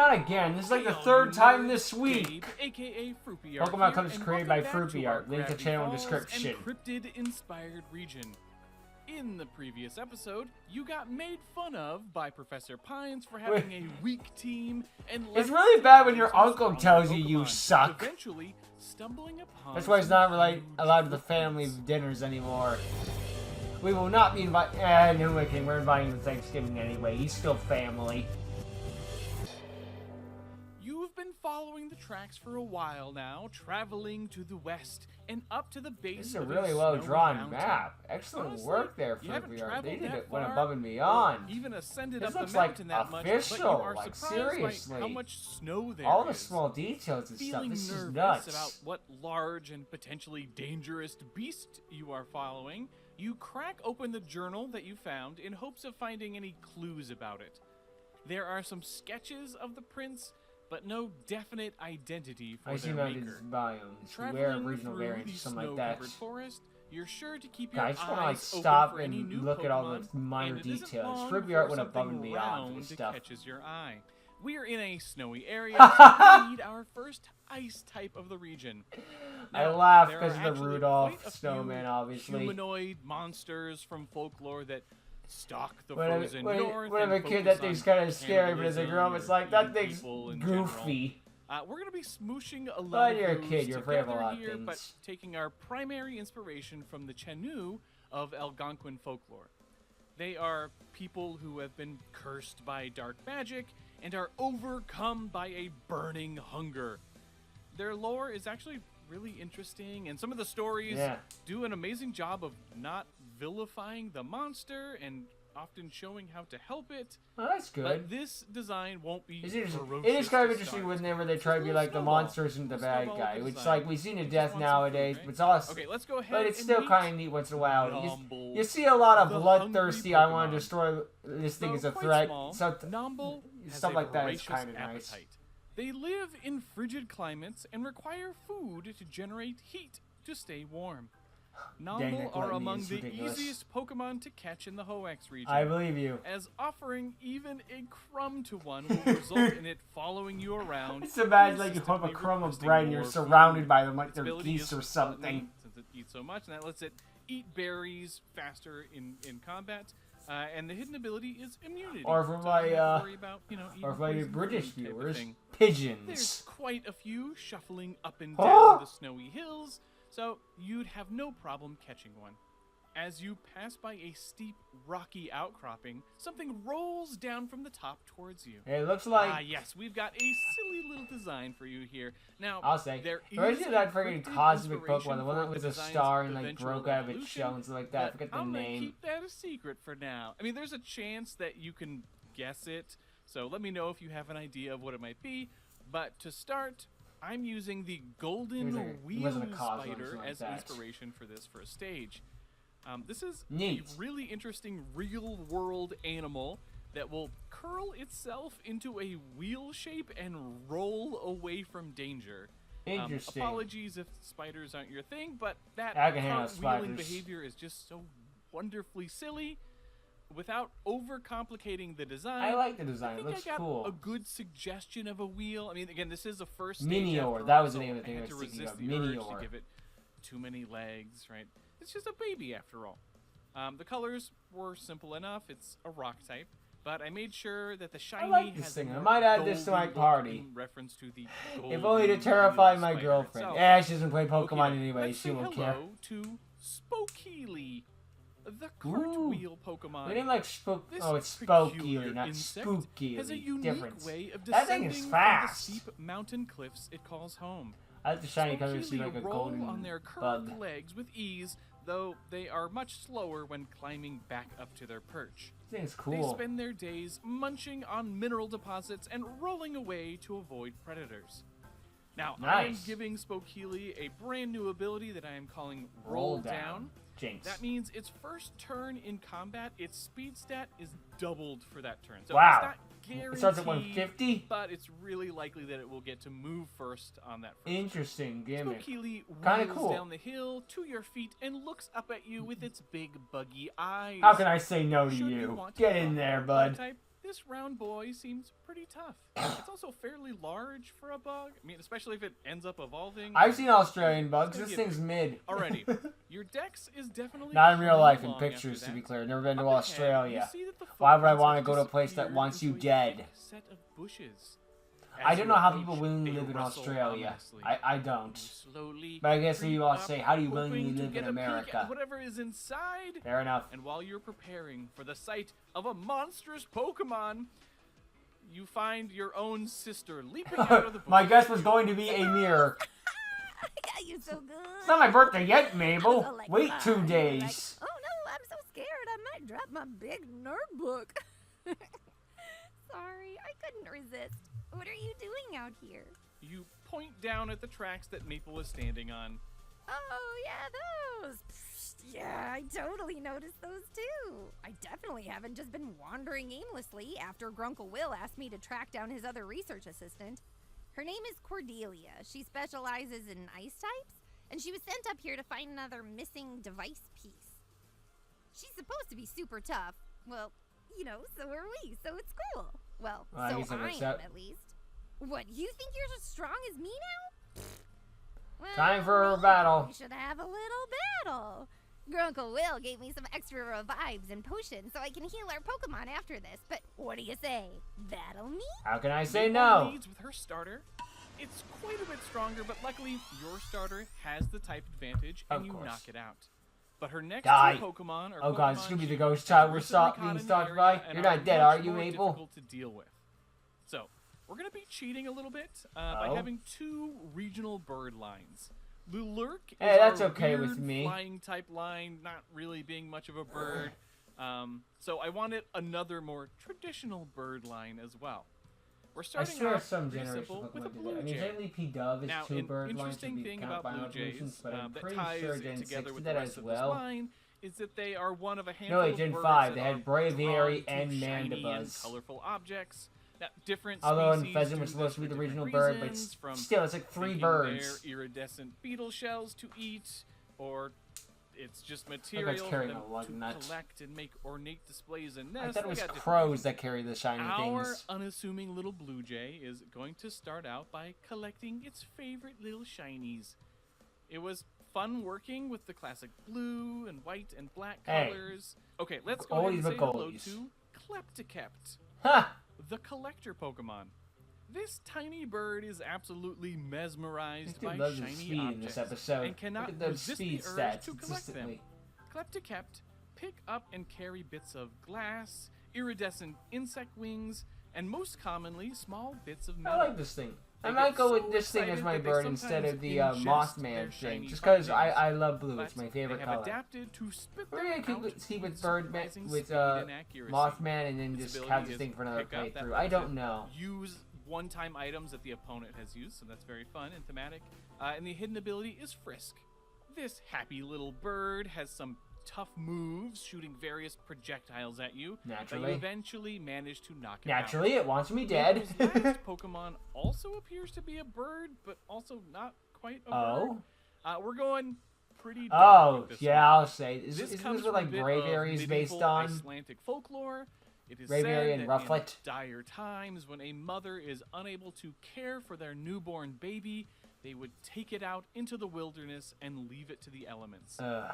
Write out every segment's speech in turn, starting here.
Not again. This is like the third time this week. AKA Pokemon Eclipse is created by Fruity Art. Link to channel in description. Encrypted-inspired region. In the previous episode, you got made fun of by Professor Pines for having a weak team and it's really bad when your uncle tells you you suck. Eventually, stumbling upon that's why he's not really allowed to the family dinners anymore. We will not be invited. No, we're inviting him to Thanksgiving anyway. He's still family. You've been following the tracks for a while now, traveling to the west and up to the base. This is a really well-drawn map. Excellent work there, Fruity Art. They did it, went above and beyond. Even ascended this up looks the mountain like that official, much, like seriously. how much snow there all the is. small details and stuff. Feeling This is nervous nuts. about what large and potentially dangerous beast you are following, you crack open the journal that you found in hopes of finding any clues about it. There are some sketches of the prince, but no definite identity for their maker. Biomes, Traveling regional through variants, the something like that. snow-covered forest, you're sure to keep your I just eyes want to like open stop for any new and look at all Pokemon, the minor and it isn't details. long Fruity Art before went above and something beyond for round this stuff. catches your eye. We're in a snowy area, so we need our first ice type of the region. I Now, laugh there because are of the actually Rudolph quite a snowman, few obviously. humanoid monsters from folklore that stalk the When frozen north. a and kid, that focus thing's on kind of scary, but as a grown up, cannibalism it's like, or that eating thing's people in general. goofy. We're going to be smooshing a lot But of you're a those kid, you're afraid of a together lot of here, but things. taking our primary inspiration from the Chenu of Algonquin folklore. They are people who have been cursed by dark magic and are overcome by a burning hunger. Their lore is actually really interesting, and some of the stories do an amazing job of not vilifying the monster and often showing how to help it. Oh, that's good. But this design won't be It is ferocious kind of to interesting start. whenever they try to be like the monster isn't the bad Snowball guy, of which design. like we've seen to You death just want some food, nowadays, right? but it's awesome. Okay, let's go ahead But it's and still meet kind of neat once in a while. Nomble, You see a lot of the bloodthirsty, hungry I want to Pokemon. destroy this thing Though as a quite threat. small, Something, Nomble has stuff a like that is voracious kind of nice. appetite. They live in frigid climates and require food to generate heat to stay warm. Nomble are among the easiest Pokemon to catch in the Hoenn region. I believe you. As offering even a crumb to one will result in it following you around. It's so bad, like you put a crumb of bread and you're surrounded by them like they're geese or something. Since it eats so much, and that lets it eat berries faster in combat. And the hidden ability is immunity. Or for so my, you don't have to worry about, or for my eating British poison type of viewers, thing. pigeons. There's quite a few shuffling up and down the snowy hills, so you'd have no problem catching one. As you pass by a steep, rocky outcropping, something rolls down from the top towards you. It looks like... Ah, yes, we've got a silly little design for you here. Now, I'll say. there is Originally, that freaking cryptic cosmic inspiration Pokemon, the one for that was the a design's star and like eventual broke out of its evolution, shell and stuff like that. I forget the I'm gonna name. keep that a secret for now. I mean, there's a chance that you can guess it, so let me know if you have an idea of what it might be. But to start, I'm using the golden wheel spider as inspiration for this first stage. This is a really interesting real-world animal that will curl itself into a wheel shape and roll away from danger. Interesting. Apologies if spiders aren't your thing, but that I can handle cartwheeling spiders. behavior is just so wonderfully silly. Without overcomplicating the design, I like the design. I It think looks I got cool. a good suggestion of a wheel. I mean, again, this is a first stage Minior. after That all, was the so name of the thing I I had to was thinking resist of. the urge Minior. to give it too many legs, right? It's just a baby after all. The colors were simple enough. It's a rock type, but I made sure that the shiny like this has thing. a I more might add this to my golden look party. in reference to the If only to golden terrify wheel my spider girlfriend. itself. She doesn't play Pokemon Okay, anyway. let's She say won't care. hello to Spokeely, the cartwheel Pokemon. We didn't like Spook. This Oh, it's peculiar Spokeely, not insect Spooky. has a unique Difference. way of That thing descending is from fast. the steep mountain cliffs it calls home. I like the shiny color to see Spokeely like a roll golden on their curved bug. legs with ease, though they are much slower when climbing back up to their perch. This thing's They cool. spend their days munching on mineral deposits and rolling away to avoid predators. Now, I am Nice. giving Spokeely a brand new ability that I am calling Roll Roll Down. Down. Jinx. That means its first turn in combat, its speed stat is doubled for that turn. So Wow. it's not guaranteed, It starts at 150? but it's really likely that it will get to move first on that first Interesting gimmick. Spokeely Kinda wheels cool. down the hill to your feet and looks up at you with its big buggy eyes. How can I say no to Should you? want to Get in drop there, a blood bud. type, this round boy seems pretty tough. It's also fairly large for a bug. I mean, especially if it ends up evolving. I've seen Australian bugs. This thing's mid. Alrighty, your dex is definitely Not in real life, in along pictures, after to be that. clear. Never been to Up ahead, Australia. you see that the Why would I footprints want to have go to a place that disappeared wants you into a dead? thick set of bushes. I As don't you know how approach, people willingly they live in rustle Australia. ominously. I You don't. slowly But I guess creep you all up, say, how do you hoping willingly to live get in a peek America? at whatever is inside. Fair enough. And while you're preparing for the sight of a monstrous Pokemon, you find your own sister leaping out of the bush. My guess was going to be a mirror. Yeah, you're so good. It's not my birthday yet, So, Mabel. like, Wait 2 you're days. like, oh no, I'm so scared. I might drop my big nerd book. Sorry, I couldn't resist. What are you doing out here? You point down at the tracks that Maple is standing on. Oh, yeah, those. Psst, yeah, I totally noticed those too. I definitely haven't just been wandering aimlessly after Grunkle Will asked me to track down his other research assistant. Her name is Cordelia. She specializes in ice types, and she was sent up here to find another missing device piece. She's supposed to be super tough. Well, you know, so are we, so it's cool. Well, I so guess that I works am out. at least. What, you think you're as strong as me now? Well, Time for a maybe battle. We should have a little battle. Grunkle Will gave me some extra revives and potions so I can heal our Pokemon after this. But what do you say? Battle me? How can I say Maple no? leads with her starter. It's quite a bit stronger, but luckily your starter has the type advantage, and Of you course. knock it out. But her next Die. two Pokemon are Oh god, Pokemon it's gonna be she the ghost has child we're recently caught being in the stalked area by. and You're not dead, much are you, more Maple? difficult to deal with. So, we're going to be cheating a little bit by Oh. having two regional bird lines. Lurk is Hey, that's our okay with weird me. flying type line, not really being much of a bird. So I wanted another more traditional bird line as well. We're I starting swear off some pretty generation simple with a Pokemon do blue that. I mean, jay. technically P-Dove is Now, 2 an bird lines interesting should be thing count about by blue evolutions, jays but I'm that pretty ties sure it Gen 6 together did with that the rest as of this well. line is that they are one of a handful No, wait, of Gen birds 5, that they had are Braviary drawn to and shiny and Mandibuzz. colorful objects. Now, different Although in species Pheasant do was supposed this to be for the regional different bird, but reasons, from still, it's like 3 thinking birds. they're iridescent beetle shells to eat, or it's just material for carrying them a lug to nut. collect and make ornate displays and I nests. thought it They was got different crows reasons. that carry the shiny Our things. unassuming little blue jay is going to start out by collecting its favorite little shinies. It was fun working with the classic blue and white and black Hey. colors. Okay, let's go ahead Oldies and but say hello goldies. to Kleptokept, Ha! the collector Pokemon. This tiny bird is absolutely mesmerized This by dude loves his shiny speed in objects this episode. and cannot Look at those resist speed the urge stats to collect them. consistently. Kleptokept pick up and carry bits of glass, iridescent insect wings, and most commonly small bits of I metal. like this thing. I They might get go with so this thing as excited my that they bird instead of sometimes the ingest Mothman their thing. shiny Just because bodies. I love blue. It's But my favorite they color. have adapted to spit We're gonna them out keep with with bird surprising with speed and accuracy. Mothman and then Its just ability have this is thing for another pick up that playthrough. I lets don't it know. Use one-time items that the opponent has used, so that's very fun and thematic. And the hidden ability is Frisk. This happy little bird has some tough moves, shooting various projectiles at you. But Naturally. you eventually manage to knock it Naturally, out. it wants me dead. Maple's last Pokemon also appears to be a bird, but also not quite a bird. We're going pretty dark Oh, with this yeah, one. I'll say. Isn't comes this from what a like bit Braviary of is based medieval on? Icelandic folklore. It is Braviary said and that Rufflet. in dire times, when a mother is unable to care for their newborn baby, they would take it out into the wilderness and leave it to the elements. The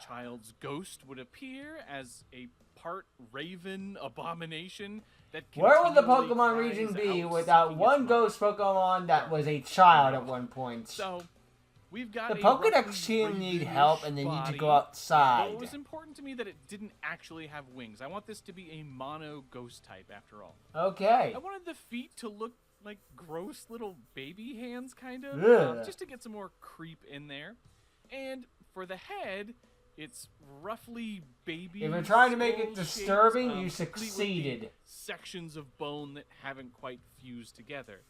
child's ghost would appear as a part raven abomination that Where would the continually Pokemon cries region be out without seeking one its mother. ghost Pokemon that was a child at one point? So, we've got The a Pokedex roughly team need ravenish help and they need to body, go but outside. it was important to me that it didn't actually have wings. I want this to be a mono ghost type after all. Okay. I wanted the feet to look like gross little baby hands, kind of, Ugh. just to get some more creep in there. And for the head, it's roughly baby. If you're trying to make it skull disturbing, shapes, you complete with the succeeded. Sections of bone that haven't quite fused together.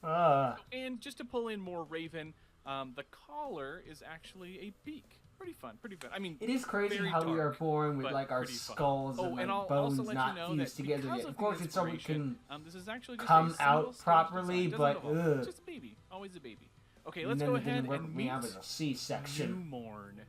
And just to pull in more Raven, the collar is actually a beak. Pretty fun, pretty fun. I mean, It is crazy very how we are dark, born with but like our pretty fun. skulls Oh, and and like I'll bones also let not you know fused that together because yet. of Of course, the it's so we inspiration, can this is actually just come a single out stage properly, design. but Doesn't involve- ugh. just a baby, always a baby. Okay, And let's then go it didn't ahead work and with me. meet I was a C-section. Newmorn.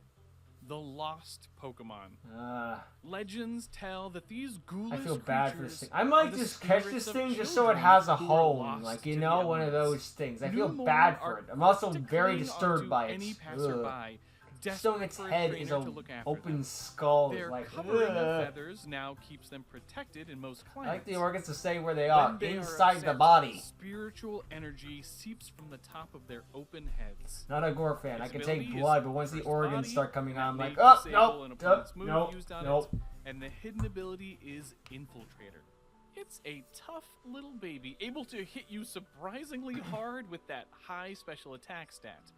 the lost Pokemon. Legends tell that these ghoulish I feel bad for this creatures thing. I might are the just catch spirits this of thing just so it children has a who are home. lost Like, to you the know, one of elements. those things. I New feel Moon bad are for it. I'm also quick to very cling disturbed onto by it. any Ugh. passerby, Still, desperate its for a head trainer is to an look after open them. skull. Their Like, covering of ugh. feathers now keeps them protected in most I climates. like the organs to stay where they are, When they inside the upset, body. Spiritual energy seeps from the top of their open heads. Not a gore fan. I Its can ability take is blood, but once the first organs body, start coming out, I'm that like, may oh, disable an nope, opponent's move used on nope. it, and the hidden ability is Infiltrator. It's a tough little baby, able to hit you surprisingly hard with that high special attack stat.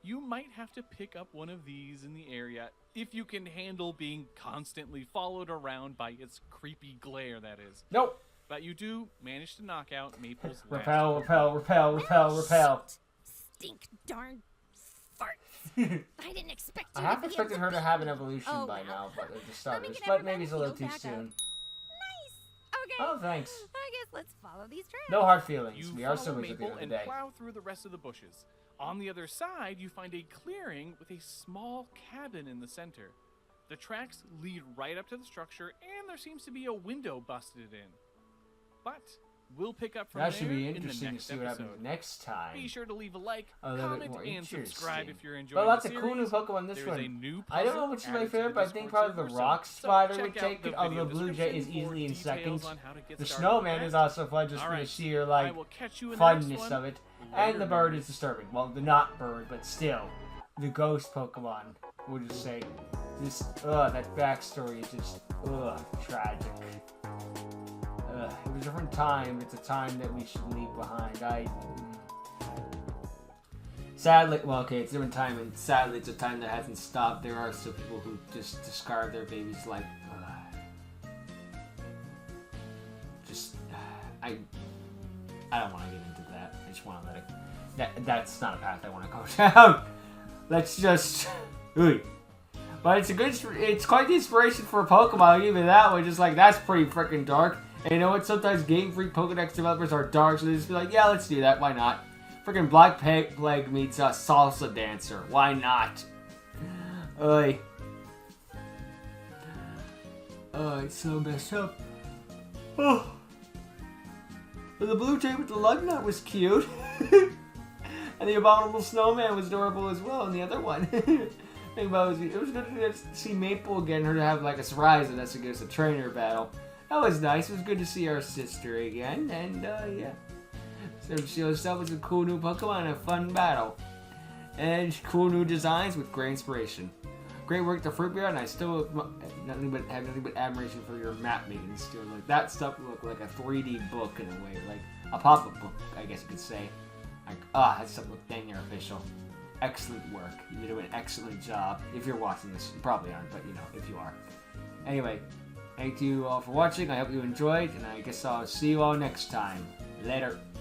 You might have to pick up one of these in the area if you can handle being constantly followed around by its creepy glare, that is. Nope. But you do manage to knock out Maple's last Repel, Pokemon. repel. Stink darn farts. I didn't expect I you half to be expected able her to to have an evolution Oh, by wow. now, but at the Let start, me get but maybe it's a little everybody too healed back soon. Nice. Okay. Oh, thanks. I guess let's follow these trails. No hard feelings. You We are follow siblings at the end Maple of the and day. plow through the rest of the bushes. On the other side, you find a clearing with a small cabin in the center. The tracks lead right up to the structure, and there seems to be a window busted in. But we'll pick up from That there should be in the interesting to next see what episode. happens next time. Be sure to leave a like, A little bit comment, more and subscribe interesting. if you're enjoying But lots the of cool new series. Pokemon this There is a one. new I don't know puzzle which is my added to favorite, the but I think Discord probably the server, Rock so Spider check would out take the it, although video Blue Jay is description for easily in details second. on how to get The started Snowman with is that. also fun just for the Alright, sheer, I like, will catch you in the next funness one. of it. Later, And the bird nerds. is disturbing. Well, the not bird, but still. The ghost Pokemon, we'll just say. That backstory is just, tragic. It was a different time. It's a time that we should leave behind. Sadly, well, okay, it's a different time, and sadly, it's a time that hasn't stopped. There are still people who just discard their babies like, I don't want to get into that. I just want to let it. That's not a path I want to go down. Let's just. But it's quite the inspiration for a Pokemon, even that way. Just like, that's pretty freaking dark. And you know what? Sometimes Game Freak Pokedex developers are dark, so they just be like, yeah, let's do that. Why not? Freaking Black Plague meets a Salsa Dancer. Why not? It's so messed up. Oh. But the Blue Jay with the Lugnut was cute. And the Abominable Snowman was adorable as well, and the other one. Think about it was good to see Maple again, her to have like a surprise, and that's against a trainer battle. That was nice. It was good to see our sister again, and yeah. So she herself was a cool new Pokemon and a fun battle. And cool new designs with great inspiration. Great work to Fruit Bear, and I still have nothing but admiration for your map making skill. Like, that stuff looked like a 3D book in a way, like a pop-up book, I guess you could say. Like, that stuff looked dang near official. Excellent work. You did an excellent job. If you're watching this, you probably aren't, but you know, if you are. Anyway, thank you all for watching. I hope you enjoyed, and I guess I'll see you all next time. Later.